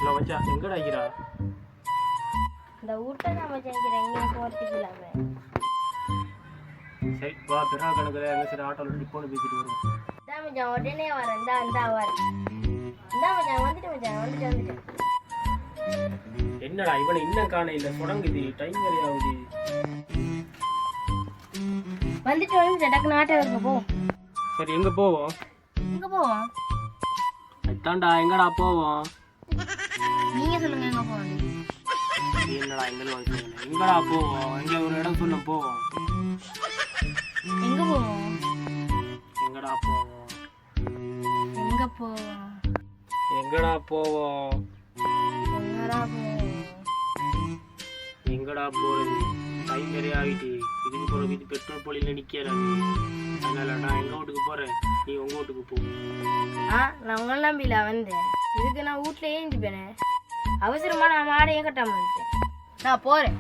இல்லை மச்சான் எங்கடா ஐக்கிறா? இந்த வீட்டை தான் மச்சான் வைக்கிறேன், எங்கேயும் போகிறதுக்கு இல்லாமல். சரி வா, பெருநா கணக்கில் எங்கே சரி ஆட்டோவில் டிப்போன்னு பேசிட்டு வருவோம். இதான் மச்சான் உடனே வரேன், இந்தா வரேன். இந்தா மச்சான் வந்துட்டேன். என்னடா இவனை இன்னும் காண இல்லை, தொடங்குது டைம் வேற ஆகுது. வந்துட்டு டக்குன்னு ஆட்டோ இருக்க போ. சரி எங்கே போவோம்? எங்கே போவோம்? அதுதான்டா, எங்கடா போவோம்? நீங்கள் சொல்லுங்கள் எங்கே போவோம்? என்னடா எங்களும் வந்து எங்கடா போவோம்? எங்கே ஒரு இடம் சொல்ல போவோம். எங்கே போவோம்? எங்கடா போவோம்? எங்கே போவோம்? எங்கடா போவோம்? எங்கடா போவோம்? எங்கடா போறது? டைம் வேற ஆகிட்டு. இதுக்கு போகிற இது பெட்ரோல் போலியில் நிற்கிறேன். அதனால நான் எங்கள் வீட்டுக்கு போகிறேன், நீ உங்கள் வீட்டுக்கு போ. நான் உங்களை நம்பில வந்தேன். இதுக்கு நான் வீட்டில் ஏஞ்சிப்பேனே. அவசரமாக நான் மாடையே கட்டாம வந்துட்டேன். நான் போகிறேன்.